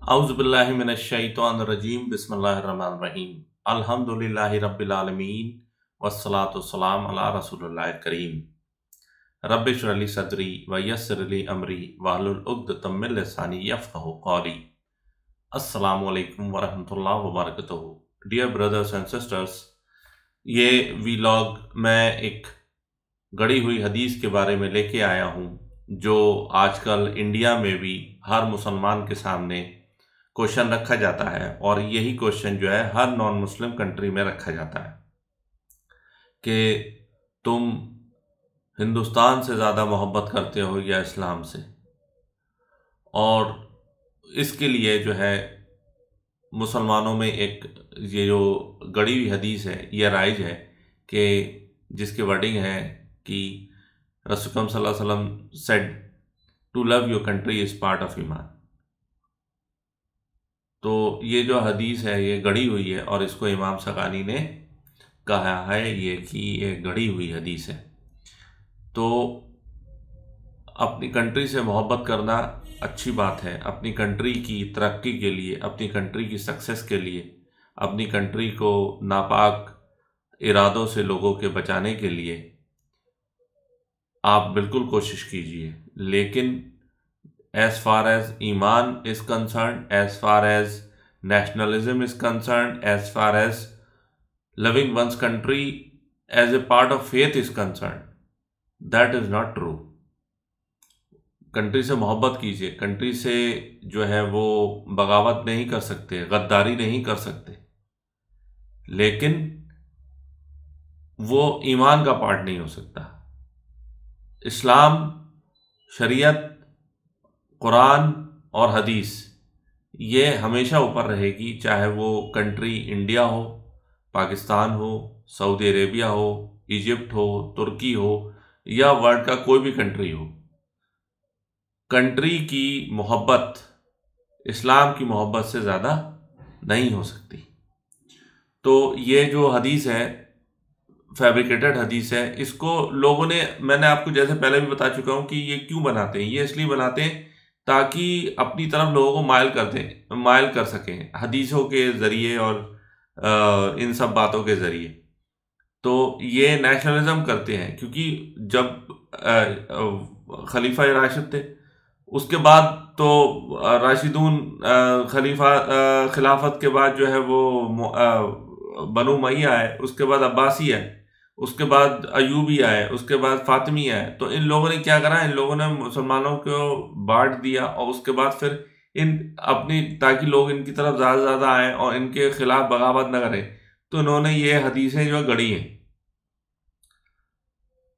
औज़ुबिल्लाहि मिनश्शैतानिर्रजीम बिस्मिल्लाहिर्रहमानिर्रहीम अल्हम्दुलिल्लाहि रब्बिल आलमीन वस्सलातु वस्सलाम अला रसूलिल्लाहिल करीम रब्बि इश्रह ली सदरी व यस्सिर ली अमरी वहलुल उक़दतम मिन लिसानी यफ़क़हू क़ौली। अस्सलामु अलैकुम व रहमतुल्लाहि व बरकातुहू। डियर ब्रदर्स एंड सिस्टर्स, ये वीलॉग मैं एक गढ़ी हुई हदीस के बारे में लेके आया हूँ जो आजकल इंडिया में भी हर मुसलमान के सामने क्वेश्चन रखा जाता है, और यही क्वेश्चन जो है हर नॉन मुस्लिम कंट्री में रखा जाता है कि तुम हिंदुस्तान से ज़्यादा मोहब्बत करते हो या इस्लाम से। और इसके लिए जो है मुसलमानों में एक ये जो गढ़ी हुई हदीस है ये राइज है कि जिसकी वर्डिंग है कि रसूल सल्लल्लाहु अलैहि वसल्लम said to love your country is part of ईमान। तो ये जो हदीस है ये गढ़ी हुई है और इसको इमाम सकानी ने कहा है ये कि ये गढ़ी हुई हदीस है। तो अपनी कंट्री से मोहब्बत करना अच्छी बात है, अपनी कंट्री की तरक्की के लिए, अपनी कंट्री की सक्सेस के लिए, अपनी कंट्री को नापाक इरादों से लोगों के बचाने के लिए आप बिल्कुल कोशिश कीजिए। लेकिन as far as ईमान is concerned, as far as nationalism is concerned, as far as loving one's country as a part of faith is concerned, that is not true। Country से मोहब्बत कीजिए, कंट्री से जो है वो बगावत नहीं कर सकते, गद्दारी नहीं कर सकते, लेकिन वो ईमान का पार्ट नहीं हो सकता। इस्लाम, शरीयत, कुरान और हदीस ये हमेशा ऊपर रहेगी, चाहे वो कंट्री इंडिया हो, पाकिस्तान हो, सऊदी अरेबिया हो, इजिप्ट हो, तुर्की हो या वर्ल्ड का कोई भी कंट्री हो। कंट्री की मोहब्बत इस्लाम की मोहब्बत से ज़्यादा नहीं हो सकती। तो ये जो हदीस है फैब्रिकेटेड हदीस है, इसको लोगों ने, मैंने आपको जैसे पहले भी बता चुका हूँ कि ये क्यों बनाते हैं। ये इसलिए बनाते हैं ताकि अपनी तरफ लोगों को माइल कर सकें हदीसों के ज़रिए और इन सब बातों के ज़रिए। तो ये नेशनलिज्म करते हैं क्योंकि जब खलीफा राशिद थे, उसके बाद तो राशिदून खिलाफत के बाद जो है वो बनु उमय्या है, उसके बाद अब्बासी है, उसके बाद अयूबी आए, उसके बाद फातिमी आए। तो इन लोगों ने क्या करा, इन लोगों ने मुसलमानों को बांट दिया और उसके बाद फिर इन अपनी, ताकि लोग इनकी तरफ ज़्यादा से ज़्यादा आएँ और इनके खिलाफ बगावत न करें, तो इन्होंने ये हदीसें जो गढ़ी हैं।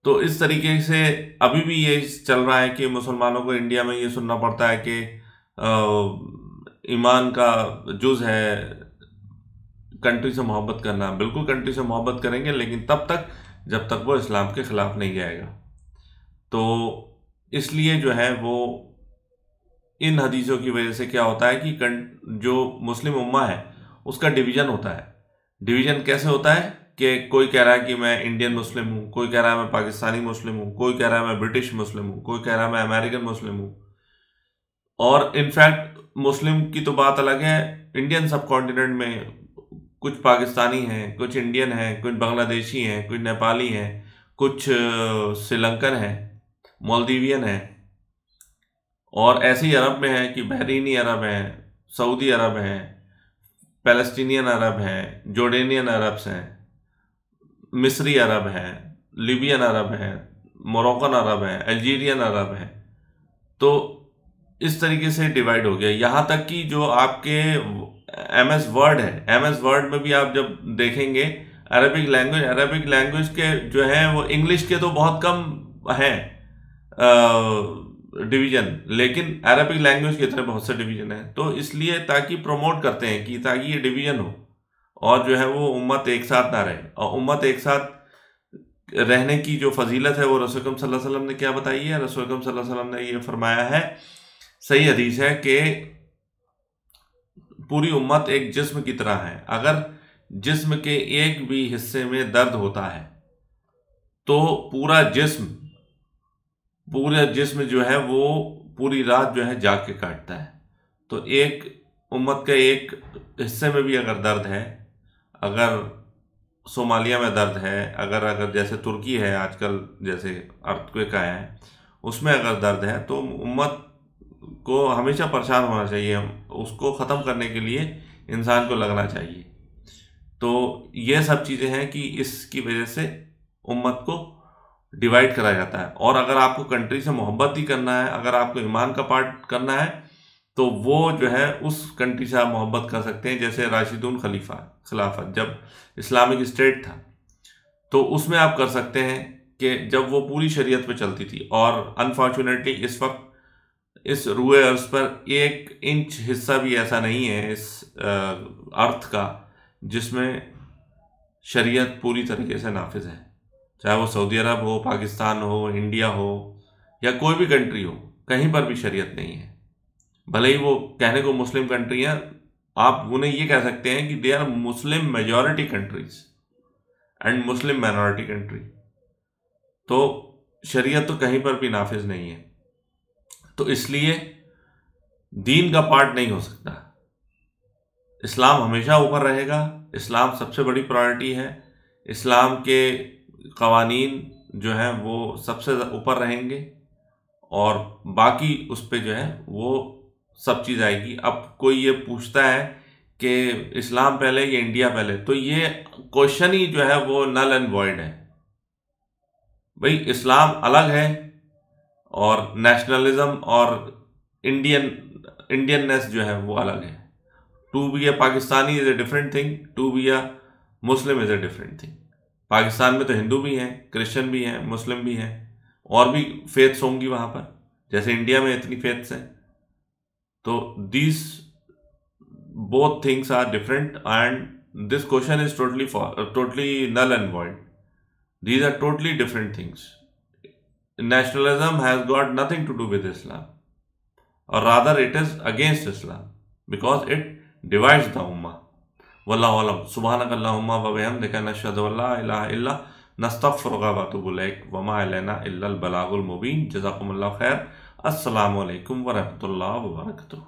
तो इस तरीके से अभी भी ये चल रहा है कि मुसलमानों को इंडिया में ये सुनना पड़ता है कि ईमान का जुज़ है कंट्री से मोहब्बत करना। बिल्कुल कंट्री से मोहब्बत करेंगे, लेकिन तब तक जब तक वो इस्लाम के ख़िलाफ़ नहीं जाएगा। तो इसलिए जो है वो इन हदीसों की वजह से क्या होता है कि जो मुस्लिम उम्मा है उसका डिवीज़न होता है। डिवीज़न कैसे होता है कि कोई कह रहा है कि मैं इंडियन मुस्लिम हूँ, कोई कह रहा है मैं पाकिस्तानी मुस्लिम हूँ, कोई कह रहा है मैं ब्रिटिश मुस्लिम हूँ, कोई कह रहा है मैं अमेरिकन मुस्लिम हूँ। और इनफैक्ट मुस्लिम की तो बात अलग है, इंडियन सब कॉन्टिनेंट में कुछ पाकिस्तानी हैं, कुछ इंडियन हैं, कुछ बांग्लादेशी हैं, कुछ नेपाली हैं, कुछ श्रीलंकन हैं, मालदीवियन हैं, और ऐसे ही अरब में है कि बहरीनी अरब हैं, सऊदी अरब हैं, पैलेस्टीनियन अरब हैं, जोर्डेनियन अरब्स हैं, मिस्री अरब हैं, लीबियन अरब हैं, मोरक्कन अरब हैं, अल्जीरियन अरब हैं। तो इस तरीके से डिवाइड हो गया। यहाँ तक कि जो आपके MS वर्ड है, MS वर्ड में भी आप जब देखेंगे अरबिक लैंग्वेज के जो हैं वो इंग्लिश के तो बहुत कम हैं डिवीज़न, लेकिन अरबिक लैंग्वेज के इतने बहुत से डिवीज़न हैं। तो इसलिए ताकि प्रमोट करते हैं कि ताकि ये डिवीज़न हो और जो है वो उम्मत एक साथ ना रहे। और उम्मत एक साथ रहने की जो फजीलत है वो रसूल सल्लल्लाहु अलैहि वसल्लम ने क्या बताई है। रसूल सल्लल्लाहु अलैहि वसल्लम ने ये फरमाया है, सही हदीस है कि पूरी उम्मत एक जिस्म की तरह है। अगर जिस्म के एक भी हिस्से में दर्द होता है तो पूरा जिस्म जो है वो पूरी रात जो है जाग के काटता है। तो एक उम्मत के एक हिस्से में भी अगर दर्द है, अगर सोमालिया में दर्द है, अगर जैसे तुर्की है आजकल, जैसे अर्थक्वेक आया है, उसमें अगर दर्द है, तो उम्मत को हमेशा परेशान होना चाहिए। उसको ख़त्म करने के लिए इंसान को लगना चाहिए। तो ये सब चीज़ें हैं कि इसकी वजह से उम्मत को डिवाइड करा जाता है। और अगर आपको कंट्री से मोहब्बत ही करना है, अगर आपको ईमान का पार्ट करना है, तो वो जो है उस कंट्री से आप मोहब्बत कर सकते हैं। जैसे राशिदुन खिलाफत जब इस्लामिक स्टेट था, तो उसमें आप कर सकते हैं कि जब वो पूरी शरीयत पे चलती थी। और अनफॉर्चुनेटली इस वक्त इस रूए अर्ज पर 1 इंच हिस्सा भी ऐसा नहीं है इस अर्थ का जिसमें शरीयत पूरी तरीके से नाफिज है। चाहे वो सऊदी अरब हो, पाकिस्तान हो, इंडिया हो, या कोई भी कंट्री हो, कहीं पर भी शरीयत नहीं है। भले ही वो कहने को मुस्लिम कंट्री है, आप उन्हें ये कह सकते हैं कि they are Muslim majority countries and Muslim minority country. तो शरीयत तो कहीं पर भी नाफिज नहीं है। तो इसलिए दीन का पार्ट नहीं हो सकता। इस्लाम हमेशा ऊपर रहेगा। इस्लाम सबसे बड़ी प्रायोरिटी है। इस्लाम के कवानीन जो हैं वो सबसे ऊपर रहेंगे, और बाकी उस पर जो है वो सब चीज़ आएगी। अब कोई ये पूछता है कि इस्लाम पहले या इंडिया पहले, तो ये क्वेश्चन ही जो है वो नल एंड वॉइड है। भाई इस्लाम अलग है, और नेशनलिज्म और इंडियननेस जो है वो अलग है। To be a Pakistani is a different thing, to be a Muslim is a different thing. Pakistan में तो हिंदू भी हैं, क्रिश्चियन भी हैं, मुस्लिम भी हैं, और भी फेथ्स होंगी वहाँ पर, जैसे इंडिया में इतनी फेथ्स हैं। तो these both things are different, and this question is totally null and void. These are totally different things. Nationalism has got nothing to do with Islam, or rather it is against Islam, because it divides the ummah. Wallahu alam. Subhanakallahumma wa bihamdika nashhadu an la ilaha illa nastaghfiruka wa atubu ilaik wa ma alayna illa al balagul mubin. Jazakumullahu khair. Assalamu alaikum wa rahmatullahi wa barakatuh.